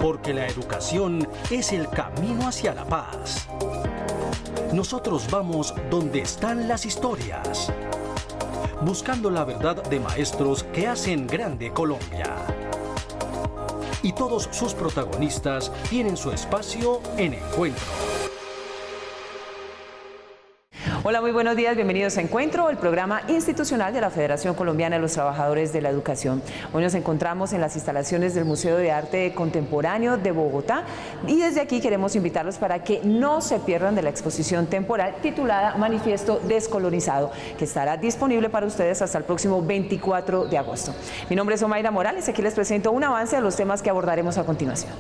Porque la educación es el camino hacia la paz. Nosotros vamos donde están las historias, buscando la verdad de maestros que hacen grande Colombia. Y todos sus protagonistas tienen su espacio en Encuentro. Hola, muy buenos días, bienvenidos a Encuentro, el programa institucional de la Federación Colombiana de los Trabajadores de la Educación. Hoy nos encontramos en las instalaciones del Museo de Arte Contemporáneo de Bogotá y desde aquí queremos invitarlos para que no se pierdan de la exposición temporal titulada Manifiesto Descolonizado, que estará disponible para ustedes hasta el próximo 24 de agosto. Mi nombre es Omaira Morales y aquí les presento un avance de los temas que abordaremos a continuación.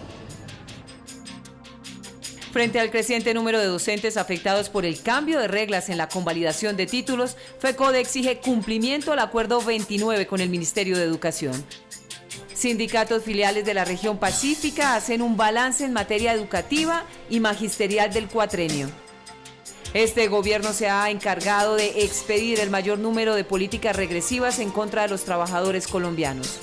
Frente al creciente número de docentes afectados por el cambio de reglas en la convalidación de títulos, FECODE exige cumplimiento al Acuerdo 29 con el Ministerio de Educación. Sindicatos filiales de la región pacífica hacen un balance en materia educativa y magisterial del cuatrenio. Este gobierno se ha encargado de expedir el mayor número de políticas regresivas en contra de los trabajadores colombianos.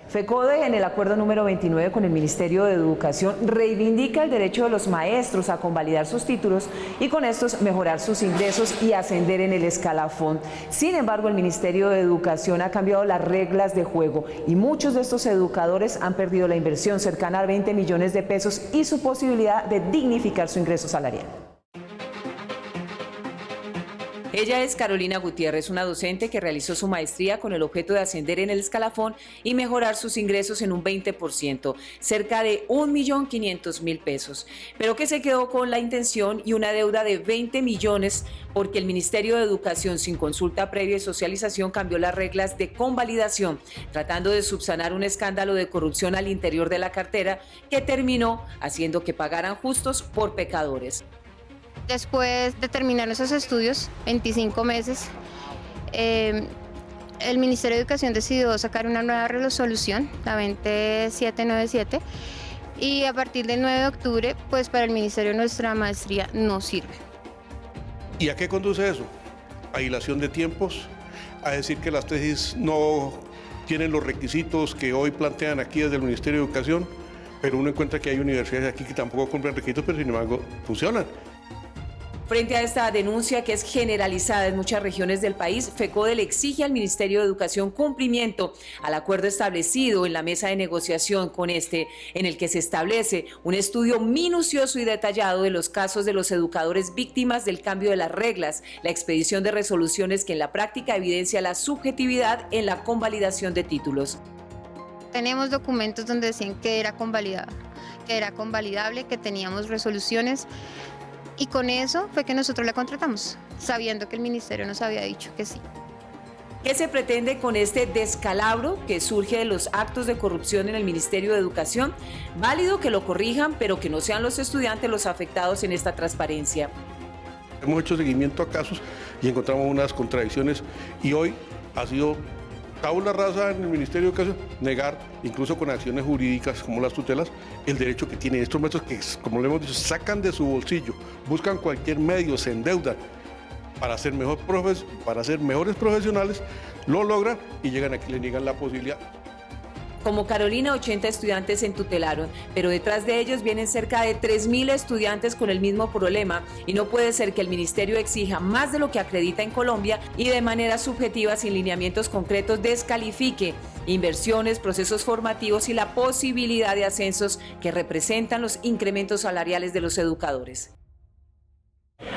FECODE, en el acuerdo número 29 con el Ministerio de Educación, reivindica el derecho de los maestros a convalidar sus títulos y con estos mejorar sus ingresos y ascender en el escalafón. Sin embargo, el Ministerio de Educación ha cambiado las reglas de juego y muchos de estos educadores han perdido la inversión cercana a 20 millones de pesos y su posibilidad de dignificar su ingreso salarial. Ella es Carolina Gutiérrez, una docente que realizó su maestría con el objeto de ascender en el escalafón y mejorar sus ingresos en un 20%, cerca de 1.500.000 pesos, pero que se quedó con la intención y una deuda de 20 millones porque el Ministerio de Educación, sin consulta previa y socialización, cambió las reglas de convalidación, tratando de subsanar un escándalo de corrupción al interior de la cartera que terminó haciendo que pagaran justos por pecadores. Después de terminar esos estudios, 25 meses, el Ministerio de Educación decidió sacar una nueva resolución, la 20797, y a partir del 9 de octubre, pues para el Ministerio nuestra maestría no sirve. ¿Y a qué conduce eso? A dilación de tiempos, a decir que las tesis no tienen los requisitos que hoy plantean aquí desde el Ministerio de Educación, pero uno encuentra que hay universidades aquí que tampoco cumplen requisitos, pero sin embargo funcionan. Frente a esta denuncia que es generalizada en muchas regiones del país, FECODE le exige al Ministerio de Educación cumplimiento al acuerdo establecido en la mesa de negociación con en el que se establece un estudio minucioso y detallado de los casos de los educadores víctimas del cambio de las reglas, la expedición de resoluciones que en la práctica evidencia la subjetividad en la convalidación de títulos. Tenemos documentos donde decían que era convalidado, que era convalidable, que teníamos resoluciones. Y con eso fue que nosotros la contratamos, sabiendo que el ministerio nos había dicho que sí. ¿Qué se pretende con este descalabro que surge de los actos de corrupción en el Ministerio de Educación? Válido que lo corrijan, pero que no sean los estudiantes los afectados en esta transparencia. Hemos hecho seguimiento a casos y encontramos unas contradicciones y hoy ha sido tabula rasa en el Ministerio de Educación negar, incluso con acciones jurídicas como las tutelas, el derecho que tienen estos maestros que, como le hemos dicho, sacan de su bolsillo, buscan cualquier medio, se endeudan para ser mejores profesionales, lo logran y llegan aquí y le niegan la posibilidad. Como Carolina, 80 estudiantes se entutelaron, pero detrás de ellos vienen cerca de 3.000 estudiantes con el mismo problema y no puede ser que el ministerio exija más de lo que acredita en Colombia y de manera subjetiva, sin lineamientos concretos, descalifique inversiones, procesos formativos y la posibilidad de ascensos que representan los incrementos salariales de los educadores.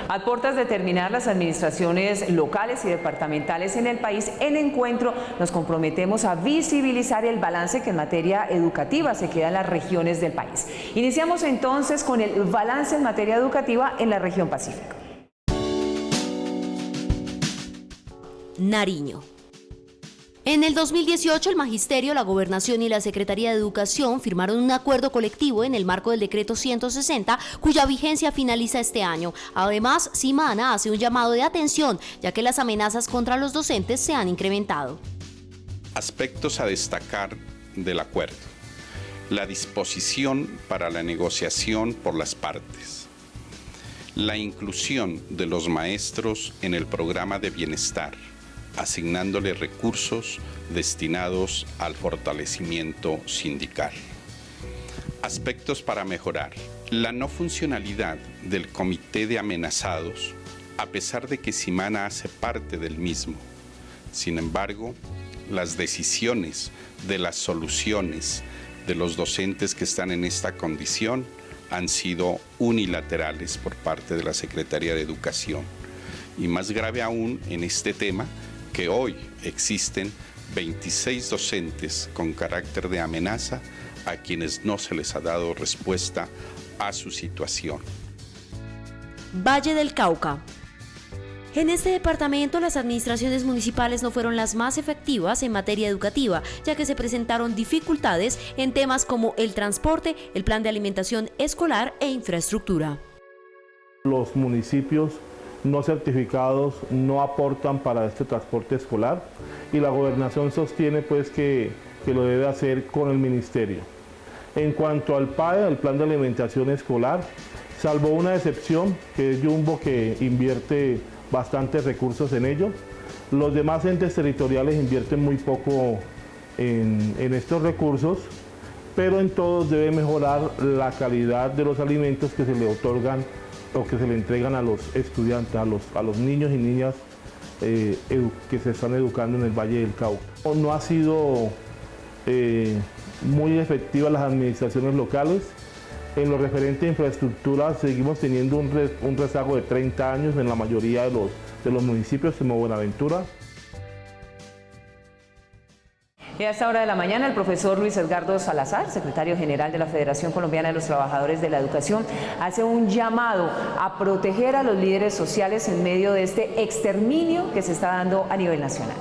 A puertas de terminar las administraciones locales y departamentales en el país, en Encuentro nos comprometemos a visibilizar el balance que en materia educativa se queda en las regiones del país. Iniciamos entonces con el balance en materia educativa en la región Pacífico. Nariño. En el 2018, el Magisterio, la Gobernación y la Secretaría de Educación firmaron un acuerdo colectivo en el marco del Decreto 160, cuya vigencia finaliza este año. Además, Simana hace un llamado de atención, ya que las amenazas contra los docentes se han incrementado. Aspectos a destacar del acuerdo: la disposición para la negociación por las partes, la inclusión de los maestros en el programa de bienestar, asignándole recursos destinados al fortalecimiento sindical. Aspectos para mejorar. La no funcionalidad del Comité de Amenazados, a pesar de que Simana hace parte del mismo. Sin embargo, las decisiones de las soluciones de los docentes que están en esta condición han sido unilaterales por parte de la Secretaría de Educación. Y más grave aún en este tema, que hoy existen 26 docentes con carácter de amenaza a quienes no se les ha dado respuesta a su situación. Valle del Cauca. En este departamento, las administraciones municipales no fueron las más efectivas en materia educativa, ya que se presentaron dificultades en temas como el transporte, el plan de alimentación escolar e infraestructura. Los municipios no certificados no aportan para este transporte escolar y la gobernación sostiene pues que lo debe hacer con el ministerio. En cuanto al PAE, el plan de alimentación escolar, salvo una excepción que es Jumbo, que invierte bastantes recursos en ello, los demás entes territoriales invierten muy poco en estos recursos, pero en todos debe mejorar la calidad de los alimentos que se le otorgan o que se le entregan a los estudiantes, a los niños y niñas que se están educando en el Valle del Cauca. No ha sido muy efectivas las administraciones locales. En lo referente a infraestructura seguimos teniendo un rezago de 30 años en la mayoría de los municipios, como Buenaventura. Y a esta hora de la mañana, el profesor Luis Edgardo Salazar, secretario general de la Federación Colombiana de los Trabajadores de la Educación, hace un llamado a proteger a los líderes sociales en medio de este exterminio que se está dando a nivel nacional.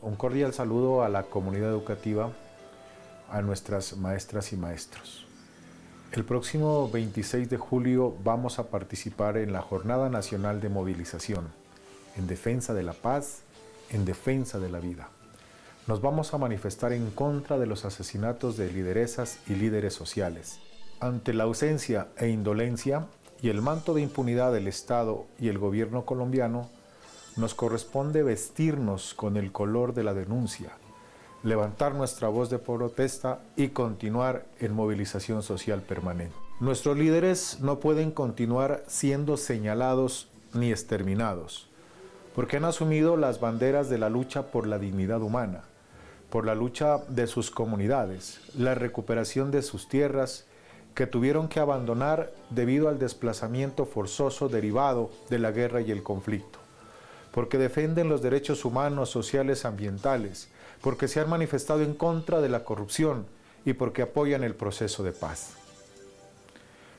Un cordial saludo a la comunidad educativa, a nuestras maestras y maestros. El próximo 26 de julio vamos a participar en la Jornada Nacional de Movilización, en defensa de la paz, en defensa de la vida. Nos vamos a manifestar en contra de los asesinatos de lideresas y líderes sociales. Ante la ausencia e indolencia y el manto de impunidad del Estado y el gobierno colombiano, nos corresponde vestirnos con el color de la denuncia, levantar nuestra voz de protesta y continuar en movilización social permanente. Nuestros líderes no pueden continuar siendo señalados ni exterminados, porque han asumido las banderas de la lucha por la dignidad humana, por la lucha de sus comunidades, la recuperación de sus tierras que tuvieron que abandonar debido al desplazamiento forzoso derivado de la guerra y el conflicto, porque defienden los derechos humanos, sociales, ambientales, porque se han manifestado en contra de la corrupción y porque apoyan el proceso de paz.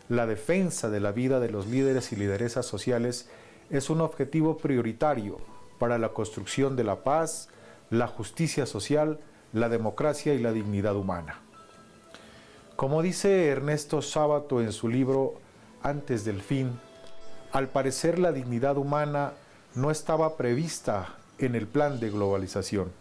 La defensa de la vida de los líderes y lideresas sociales es un objetivo prioritario para la construcción de la paz, la justicia social, la democracia y la dignidad humana. Como dice Ernesto Sábato en su libro Antes del fin, al parecer la dignidad humana no estaba prevista en el plan de globalización.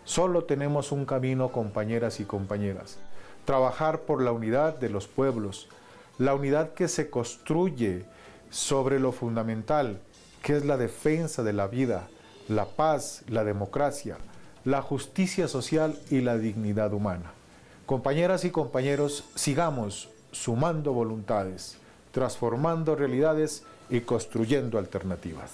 Solo tenemos un camino, compañeras y compañeras: trabajar por la unidad de los pueblos, la unidad que se construye sobre lo fundamental, que es la defensa de la vida, la paz, la democracia, la justicia social y la dignidad humana. Compañeras y compañeros, sigamos sumando voluntades, transformando realidades y construyendo alternativas.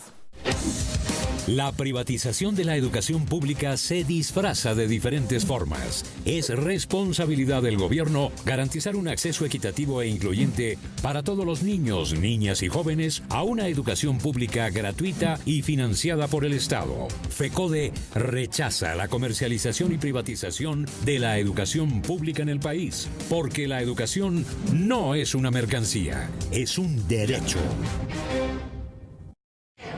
La privatización de la educación pública se disfraza de diferentes formas. Es responsabilidad del gobierno garantizar un acceso equitativo e incluyente para todos los niños, niñas y jóvenes a una educación pública gratuita y financiada por el Estado. FECODE rechaza la comercialización y privatización de la educación pública en el país, porque la educación no es una mercancía, es un derecho.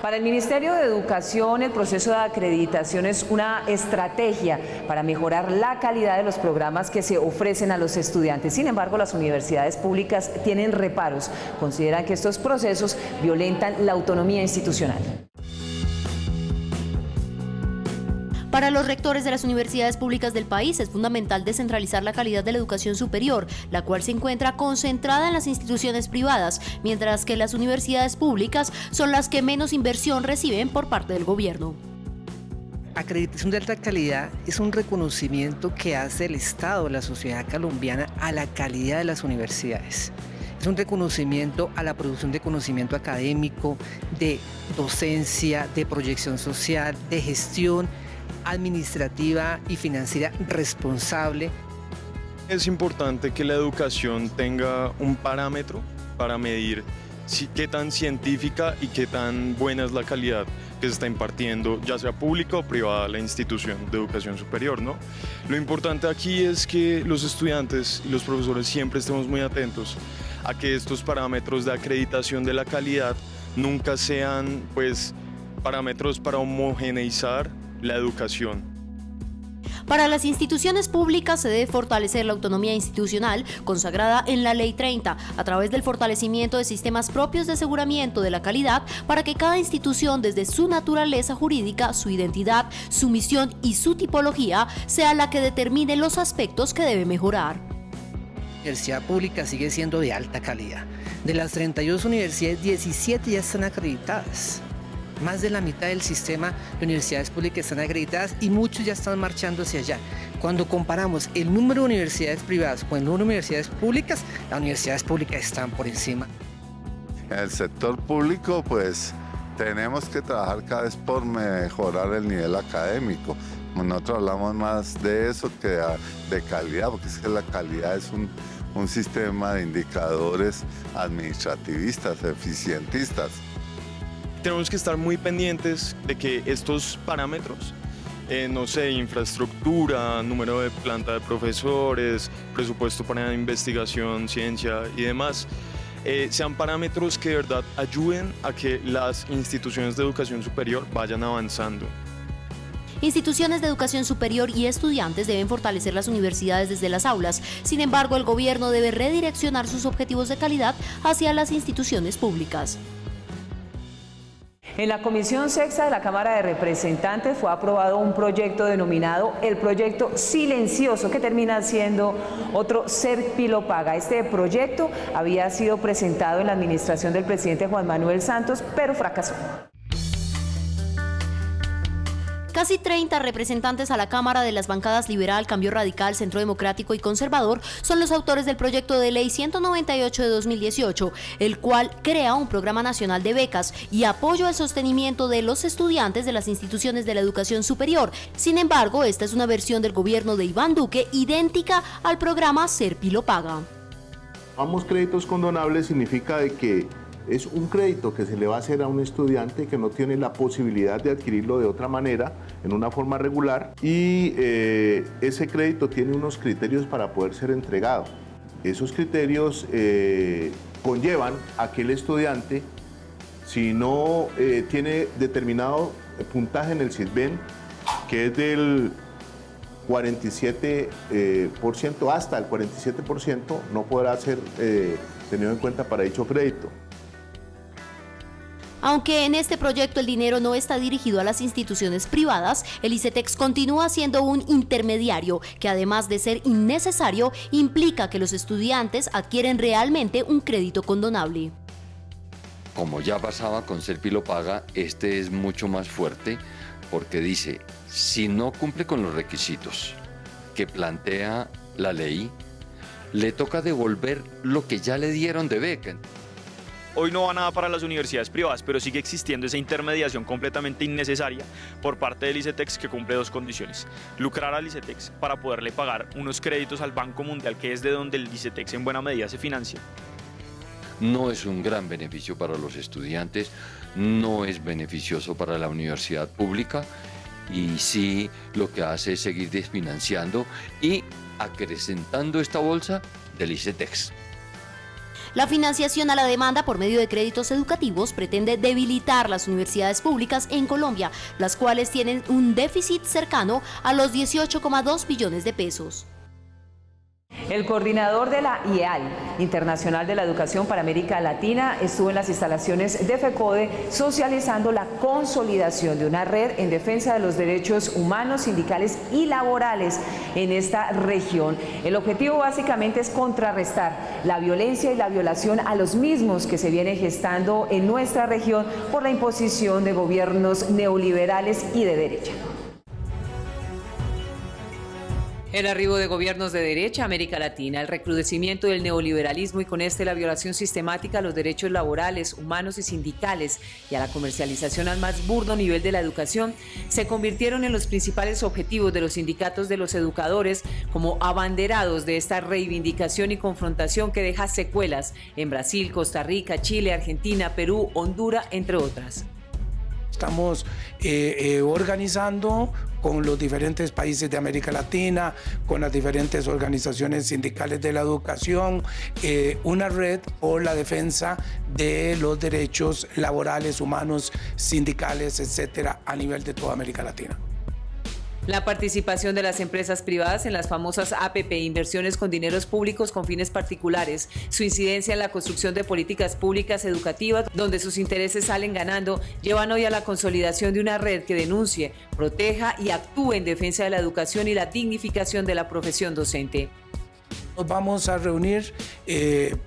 Para el Ministerio de Educación, el proceso de acreditación es una estrategia para mejorar la calidad de los programas que se ofrecen a los estudiantes. Sin embargo, las universidades públicas tienen reparos. Consideran que estos procesos violentan la autonomía institucional. Para los rectores de las universidades públicas del país es fundamental descentralizar la calidad de la educación superior, la cual se encuentra concentrada en las instituciones privadas, mientras que las universidades públicas son las que menos inversión reciben por parte del gobierno. Acreditación de alta calidad es un reconocimiento que hace el Estado, la sociedad colombiana, a la calidad de las universidades. Es un reconocimiento a la producción de conocimiento académico, de docencia, de proyección social, de gestión administrativa y financiera responsable. Es importante que la educación tenga un parámetro para medir qué tan científica y qué tan buena es la calidad que se está impartiendo, ya sea pública o privada, la institución de educación superior, ¿no? Lo importante aquí es que los estudiantes y los profesores siempre estemos muy atentos a que estos parámetros de acreditación de la calidad nunca sean, pues, parámetros para homogeneizar la educación. Para las instituciones públicas se debe fortalecer la autonomía institucional consagrada en la Ley 30 a través del fortalecimiento de sistemas propios de aseguramiento de la calidad para que cada institución, desde su naturaleza jurídica, su identidad, su misión y su tipología, sea la que determine los aspectos que debe mejorar. La universidad pública sigue siendo de alta calidad. De las 32 universidades, 17 ya están acreditadas. Más de la mitad del sistema de universidades públicas están acreditadas y muchos ya están marchando hacia allá. Cuando comparamos el número de universidades privadas con el número de universidades públicas, las universidades públicas están por encima. En el sector público, pues, tenemos que trabajar cada vez por mejorar el nivel académico. Nosotros hablamos más de eso que de calidad, porque es que la calidad es un sistema de indicadores administrativistas, eficientistas. Tenemos que estar muy pendientes de que estos parámetros, no sé, infraestructura, número de planta de profesores, presupuesto para investigación, ciencia y demás, sean parámetros que de verdad ayuden a que las instituciones de educación superior vayan avanzando. Instituciones de educación superior y estudiantes deben fortalecer las universidades desde las aulas. Sin embargo, el gobierno debe redireccionar sus objetivos de calidad hacia las instituciones públicas. En la Comisión Sexta de la Cámara de Representantes fue aprobado un proyecto denominado el Proyecto Silencioso, que termina siendo otro Serpilopaga. Este proyecto había sido presentado en la administración del presidente Juan Manuel Santos, pero fracasó. Casi 30 representantes a la Cámara de las bancadas Liberal, Cambio Radical, Centro Democrático y Conservador son los autores del proyecto de ley 198 de 2018, el cual crea un programa nacional de becas y apoyo al sostenimiento de los estudiantes de las instituciones de la educación superior. Sin embargo, esta es una versión del gobierno de Iván Duque idéntica al programa Serpilopaga. Ambos créditos condonables significa de que es un crédito que se le va a hacer a un estudiante que no tiene la posibilidad de adquirirlo de otra manera, en una forma regular, y ese crédito tiene unos criterios para poder ser entregado. Esos criterios conllevan a que el estudiante, si no tiene determinado puntaje en el SISBEN, que es del 47% hasta el 47%, no podrá ser tenido en cuenta para dicho crédito. Aunque en este proyecto el dinero no está dirigido a las instituciones privadas, el ICETEX continúa siendo un intermediario que, además de ser innecesario, implica que los estudiantes adquieren realmente un crédito condonable. Como ya pasaba con Serpilopaga, este es mucho más fuerte porque dice, si no cumple con los requisitos que plantea la ley, le toca devolver lo que ya le dieron de beca. Hoy no va nada para las universidades privadas, pero sigue existiendo esa intermediación completamente innecesaria por parte del ICETEX, que cumple dos condiciones: lucrar al ICETEX para poderle pagar unos créditos al Banco Mundial, que es de donde el ICETEX en buena medida se financia. No es un gran beneficio para los estudiantes, no es beneficioso para la universidad pública y sí lo que hace es seguir desfinanciando y acrecentando esta bolsa del ICETEX. La financiación a la demanda por medio de créditos educativos pretende debilitar las universidades públicas en Colombia, las cuales tienen un déficit cercano a los 18,2 billones de pesos. El coordinador de la IEAL, Internacional de la Educación para América Latina, estuvo en las instalaciones de FECODE socializando la consolidación de una red en defensa de los derechos humanos, sindicales y laborales en esta región. El objetivo básicamente es contrarrestar la violencia y la violación a los mismos que se viene gestando en nuestra región por la imposición de gobiernos neoliberales y de derecha. El arribo de gobiernos de derecha a América Latina, el recrudecimiento del neoliberalismo y con este la violación sistemática a los derechos laborales, humanos y sindicales y a la comercialización al más burdo nivel de la educación se convirtieron en los principales objetivos de los sindicatos de los educadores como abanderados de esta reivindicación y confrontación que deja secuelas en Brasil, Costa Rica, Chile, Argentina, Perú, Honduras, entre otras. Estamos organizando con los diferentes países de América Latina, con las diferentes organizaciones sindicales de la educación, una red por la defensa de los derechos laborales, humanos, sindicales, etcétera, a nivel de toda América Latina. La participación de las empresas privadas en las famosas APP, inversiones con dineros públicos con fines particulares, su incidencia en la construcción de políticas públicas educativas donde sus intereses salen ganando, llevan hoy a la consolidación de una red que denuncie, proteja y actúe en defensa de la educación y la dignificación de la profesión docente. Nos vamos a reunir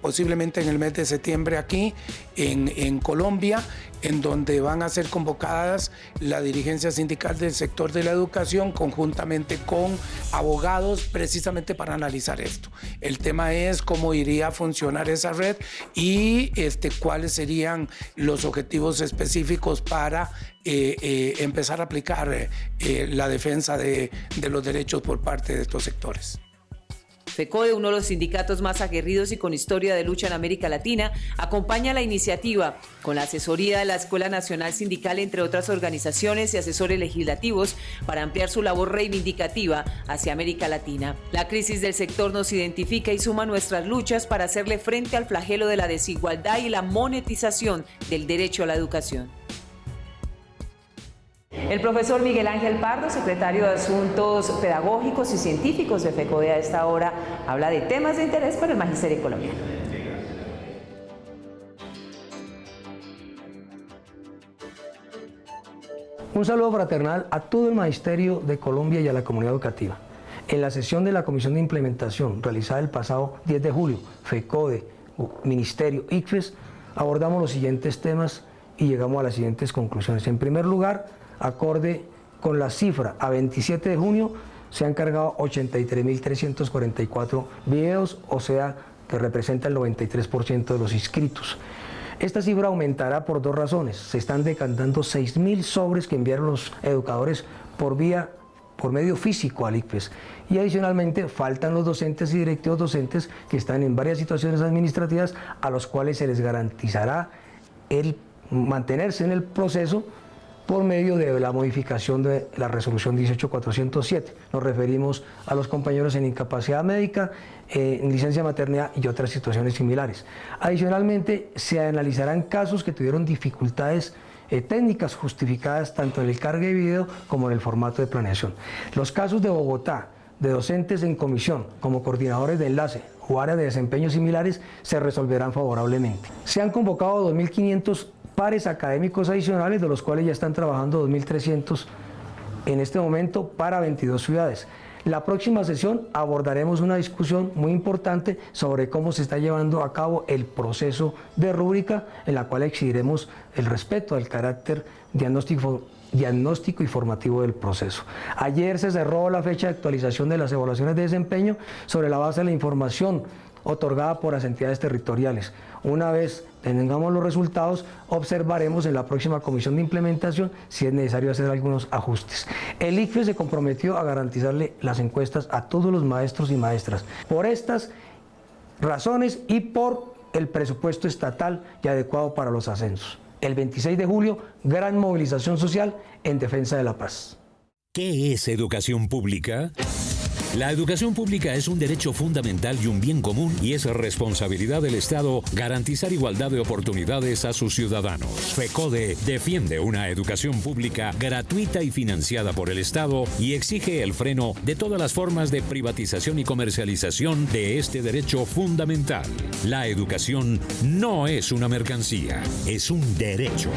posiblemente en el mes de septiembre aquí en Colombia, en donde van a ser convocadas la dirigencia sindical del sector de la educación conjuntamente con abogados precisamente para analizar esto. El tema es cómo iría a funcionar esa red y cuáles serían los objetivos específicos para empezar a aplicar la defensa de los derechos por parte de estos sectores. FECODE, uno de los sindicatos más aguerridos y con historia de lucha en América Latina, acompaña la iniciativa con la asesoría de la Escuela Nacional Sindical, entre otras organizaciones y asesores legislativos, para ampliar su labor reivindicativa hacia América Latina. La crisis del sector nos identifica y suma nuestras luchas para hacerle frente al flagelo de la desigualdad y la monetización del derecho a la educación. El profesor Miguel Ángel Pardo, secretario de Asuntos Pedagógicos y Científicos de FECODE, a esta hora habla de temas de interés para el magisterio colombiano. Un saludo fraternal a todo el magisterio de Colombia y a la comunidad educativa. En la sesión de la Comisión de Implementación realizada el pasado 10 de julio, FECODE, Ministerio, ICFES, abordamos los siguientes temas y llegamos a las siguientes conclusiones. En primer lugar, acorde con la cifra, a 27 de junio se han cargado 83.344 videos, o sea, que representa el 93% de los inscritos. Esta cifra aumentará por dos razones. Se están decantando 6.000 sobres que enviaron los educadores por medio físico al ICFES. Y adicionalmente faltan los docentes y directivos docentes que están en varias situaciones administrativas a los cuales se les garantizará el mantenerse en el proceso por medio de la modificación de la resolución 18407. Nos referimos a los compañeros en incapacidad médica, en licencia de maternidad y otras situaciones similares. Adicionalmente, se analizarán casos que tuvieron dificultades técnicas justificadas tanto en el cargue de video como en el formato de planeación. Los casos de Bogotá, de docentes en comisión, como coordinadores de enlace o áreas de desempeño similares, se resolverán favorablemente. Se han convocado 2.500 pares académicos adicionales, de los cuales ya están trabajando 2.300 en este momento para 22 ciudades. La próxima sesión abordaremos una discusión muy importante sobre cómo se está llevando a cabo el proceso de rúbrica, en la cual exigiremos el respeto al carácter diagnóstico y formativo del proceso. Ayer se cerró la fecha de actualización de las evaluaciones de desempeño sobre la base de la información otorgada por las entidades territoriales. Una vez tengamos los resultados, observaremos en la próxima comisión de implementación si es necesario hacer algunos ajustes. El ICFES se comprometió a garantizarle las encuestas a todos los maestros y maestras. Por estas razones y por el presupuesto estatal y adecuado para los ascensos. El 26 de julio, gran movilización social en defensa de la paz. ¿Qué es educación pública? La educación pública es un derecho fundamental y un bien común y es responsabilidad del Estado garantizar igualdad de oportunidades a sus ciudadanos. FECODE defiende una educación pública gratuita y financiada por el Estado y exige el freno de todas las formas de privatización y comercialización de este derecho fundamental. La educación no es una mercancía, es un derecho.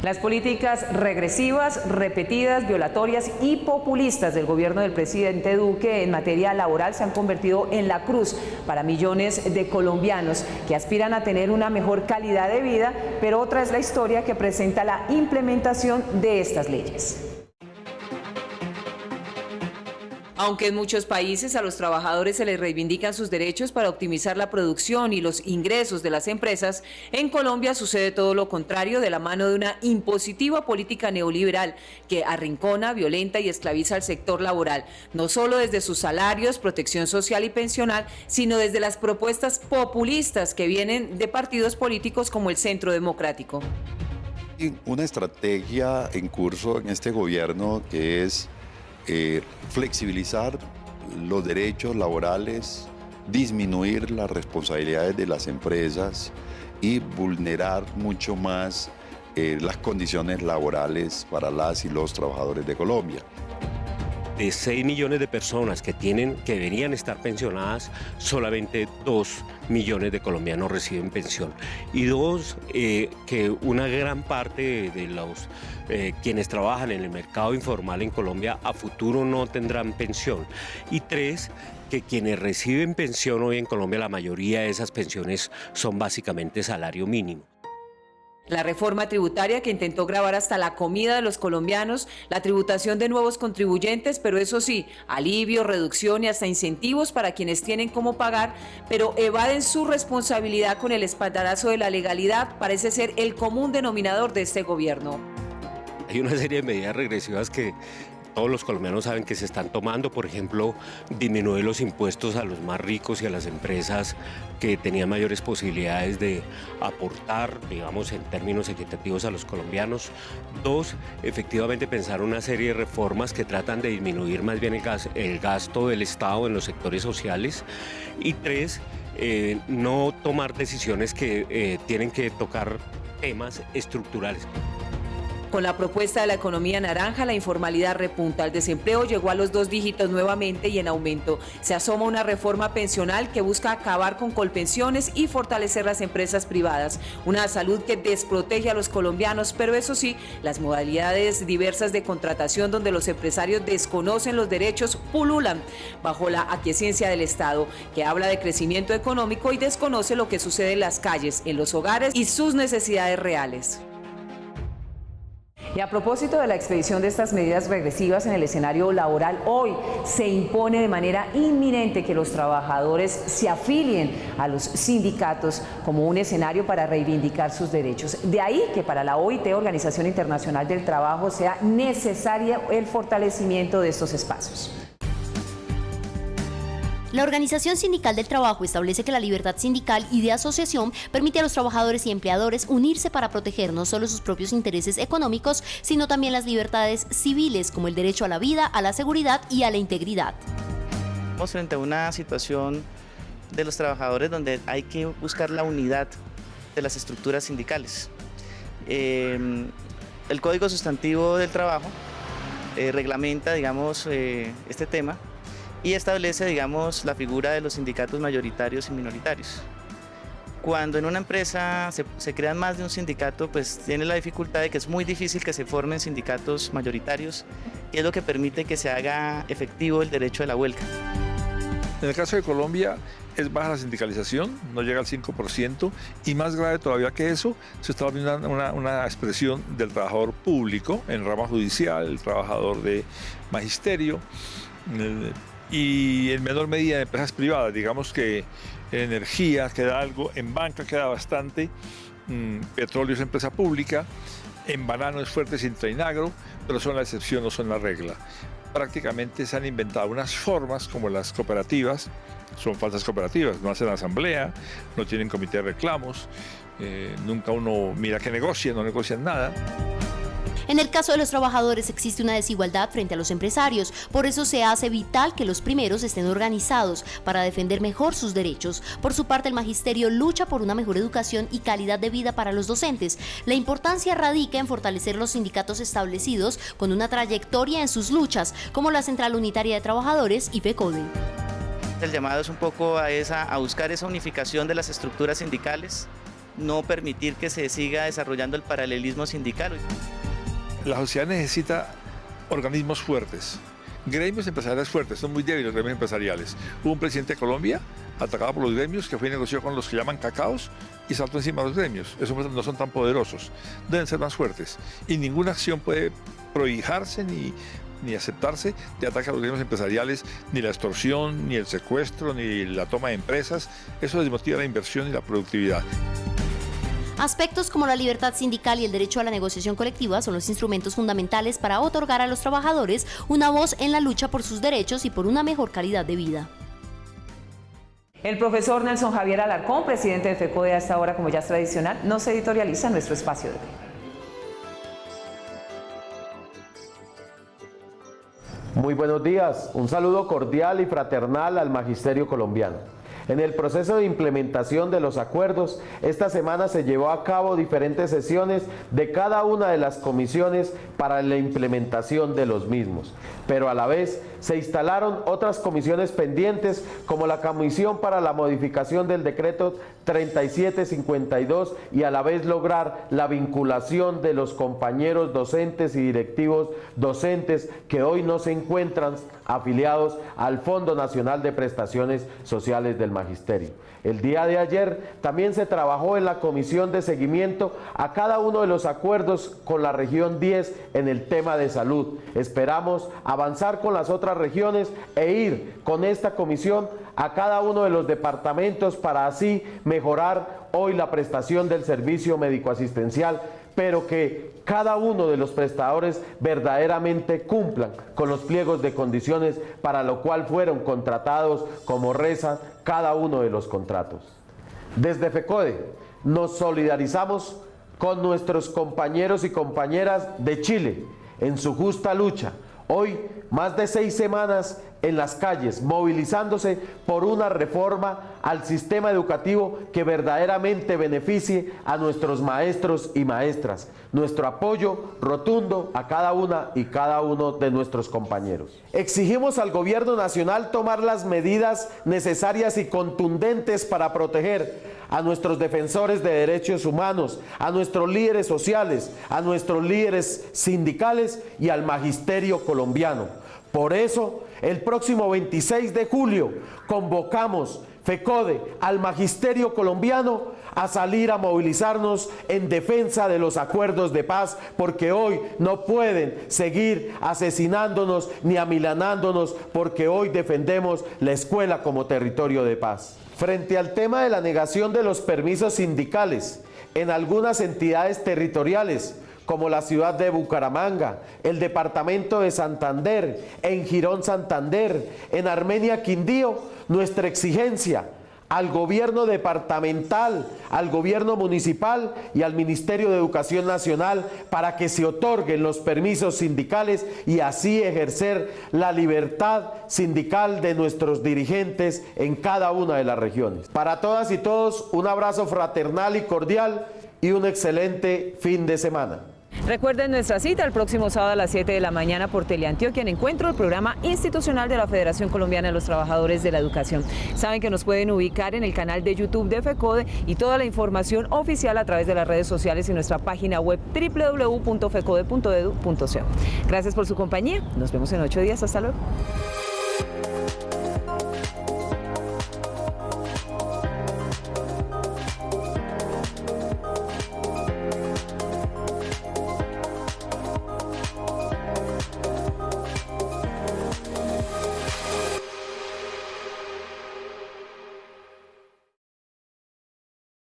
Las políticas regresivas, repetidas, violatorias y populistas del gobierno del presidente Duque en materia laboral se han convertido en la cruz para millones de colombianos que aspiran a tener una mejor calidad de vida, pero otra es la historia que presenta la implementación de estas leyes. Aunque en muchos países a los trabajadores se les reivindican sus derechos para optimizar la producción y los ingresos de las empresas, en Colombia sucede todo lo contrario de la mano de una impositiva política neoliberal que arrincona, violenta y esclaviza al sector laboral, no solo desde sus salarios, protección social y pensional, sino desde las propuestas populistas que vienen de partidos políticos como el Centro Democrático. Una estrategia en curso en este gobierno que es flexibilizar los derechos laborales, disminuir las responsabilidades de las empresas y vulnerar mucho más las condiciones laborales para las y los trabajadores de Colombia. De 6 millones de personas que deberían estar pensionadas, solamente 2 millones de colombianos reciben pensión. Y que una gran parte de los quienes trabajan en el mercado informal en Colombia a futuro no tendrán pensión. Y 3, que quienes reciben pensión hoy en Colombia, la mayoría de esas pensiones son básicamente salario mínimo. La reforma tributaria que intentó gravar hasta la comida de los colombianos, la tributación de nuevos contribuyentes, pero eso sí, alivio, reducción y hasta incentivos para quienes tienen cómo pagar, pero evaden su responsabilidad con el espaldarazo de la legalidad, parece ser el común denominador de este gobierno. Hay una serie de medidas regresivas que todos los colombianos saben que se están tomando, por ejemplo, disminuir los impuestos a los más ricos y a las empresas que tenían mayores posibilidades de aportar, digamos, en términos equitativos a los colombianos. 2, efectivamente pensar una serie de reformas que tratan de disminuir más bien el gasto del Estado en los sectores sociales. Y 3, no tomar decisiones que tienen que tocar temas estructurales. Con la propuesta de la economía naranja, la informalidad repunta, el desempleo llegó a los 2 dígitos nuevamente y en aumento. Se asoma una reforma pensional que busca acabar con colpensiones y fortalecer las empresas privadas. Una salud que desprotege a los colombianos, pero eso sí, las modalidades diversas de contratación donde los empresarios desconocen los derechos pululan bajo la aquiescencia del Estado, que habla de crecimiento económico y desconoce lo que sucede en las calles, en los hogares y sus necesidades reales. Y a propósito de la expedición de estas medidas regresivas en el escenario laboral, hoy se impone de manera inminente que los trabajadores se afilien a los sindicatos como un escenario para reivindicar sus derechos. De ahí que para la OIT, Organización Internacional del Trabajo, sea necesario el fortalecimiento de estos espacios. La Organización Sindical del Trabajo establece que la libertad sindical y de asociación permite a los trabajadores y empleadores unirse para proteger no solo sus propios intereses económicos, sino también las libertades civiles, como el derecho a la vida, a la seguridad y a la integridad. Estamos frente a una situación de los trabajadores donde hay que buscar la unidad de las estructuras sindicales. El Código Sustantivo del Trabajo reglamenta, digamos, este tema y establece, digamos, la figura de los sindicatos mayoritarios y minoritarios. Cuando en una empresa se crean más de un sindicato, pues tiene la dificultad de que es muy difícil que se formen sindicatos mayoritarios, y es lo que permite que se haga efectivo el derecho de la huelga. En el caso de Colombia es baja la sindicalización, no llega al 5%, y más grave todavía que eso, se está viendo una expresión del trabajador público en rama judicial, el trabajador de magisterio, y en menor medida en empresas privadas. Digamos que en energía queda algo, en banca queda bastante, petróleo es empresa pública, en banano es fuerte Sintra y Nagro, pero son la excepción, no son la regla. Prácticamente se han inventado unas formas como las cooperativas, son falsas cooperativas, no hacen asamblea, no tienen comité de reclamos, nunca uno mira que negocien, no negocian nada. En el caso de los trabajadores existe una desigualdad frente a los empresarios, por eso se hace vital que los primeros estén organizados para defender mejor sus derechos. Por su parte, el magisterio lucha por una mejor educación y calidad de vida para los docentes. La importancia radica en fortalecer los sindicatos establecidos con una trayectoria en sus luchas, como la Central Unitaria de Trabajadores y FECODE. El llamado es un poco a buscar esa unificación de las estructuras sindicales, no permitir que se siga desarrollando el paralelismo sindical. La sociedad necesita organismos fuertes, gremios empresariales fuertes, son muy débiles los gremios empresariales. Hubo un presidente de Colombia atacado por los gremios que fue y negoció con los que llaman cacaos y saltó encima de los gremios. Esos no son tan poderosos, deben ser más fuertes y ninguna acción puede prohijarse ni aceptarse de ataque a los gremios empresariales, ni la extorsión, ni el secuestro, ni la toma de empresas. Eso desmotiva la inversión y la productividad. Aspectos como la libertad sindical y el derecho a la negociación colectiva son los instrumentos fundamentales para otorgar a los trabajadores una voz en la lucha por sus derechos y por una mejor calidad de vida. El profesor Nelson Javier Alarcón, presidente de FECODE, a esta hora, como ya es tradicional, nos editorializa en nuestro espacio de hoy. Muy buenos días, un saludo cordial y fraternal al magisterio colombiano. En el proceso de implementación de los acuerdos, esta semana se llevó a cabo diferentes sesiones de cada una de las comisiones para la implementación de los mismos, pero a la vez se instalaron otras comisiones pendientes como la Comisión para la Modificación del Decreto 3752 y a la vez lograr la vinculación de los compañeros docentes y directivos docentes que hoy no se encuentran afiliados al Fondo Nacional de Prestaciones Sociales del Magisterio. El día de ayer también se trabajó en la comisión de seguimiento a cada uno de los acuerdos con la región 10 en el tema de salud. Esperamos avanzar con las otras regiones e ir con esta comisión a cada uno de los departamentos para así mejorar hoy la prestación del servicio médico-asistencial, pero que cada uno de los prestadores verdaderamente cumplan con los pliegos de condiciones para lo cual fueron contratados, como rezan cada uno de los contratos. Desde FECODE nos solidarizamos con nuestros compañeros y compañeras de Chile en su justa lucha. Hoy, más de 6 semanas en las calles, movilizándose por una reforma al sistema educativo que verdaderamente beneficie a nuestros maestros y maestras. Nuestro apoyo rotundo a cada una y cada uno de nuestros compañeros. Exigimos al gobierno nacional tomar las medidas necesarias y contundentes para proteger a nuestros defensores de derechos humanos, a nuestros líderes sociales, a nuestros líderes sindicales y al magisterio colombiano. Por eso, el próximo 26 de julio convocamos FECODE al magisterio colombiano a salir a movilizarnos en defensa de los acuerdos de paz, porque hoy no pueden seguir asesinándonos ni amilanándonos, porque hoy defendemos la escuela como territorio de paz. Frente al tema de la negación de los permisos sindicales en algunas entidades territoriales, como la ciudad de Bucaramanga, el departamento de Santander, en Girón Santander, en Armenia Quindío, nuestra exigencia al gobierno departamental, al gobierno municipal y al Ministerio de Educación Nacional para que se otorguen los permisos sindicales y así ejercer la libertad sindical de nuestros dirigentes en cada una de las regiones. Para todas y todos, un abrazo fraternal y cordial y un excelente fin de semana. Recuerden nuestra cita el próximo sábado a las 7 de la mañana por Teleantioquia en Encuentro, el programa institucional de la Federación Colombiana de los Trabajadores de la Educación. Saben que nos pueden ubicar en el canal de YouTube de FECODE y toda la información oficial a través de las redes sociales y nuestra página web www.fecode.edu.co. Gracias por su compañía. Nos vemos en 8 días. Hasta luego.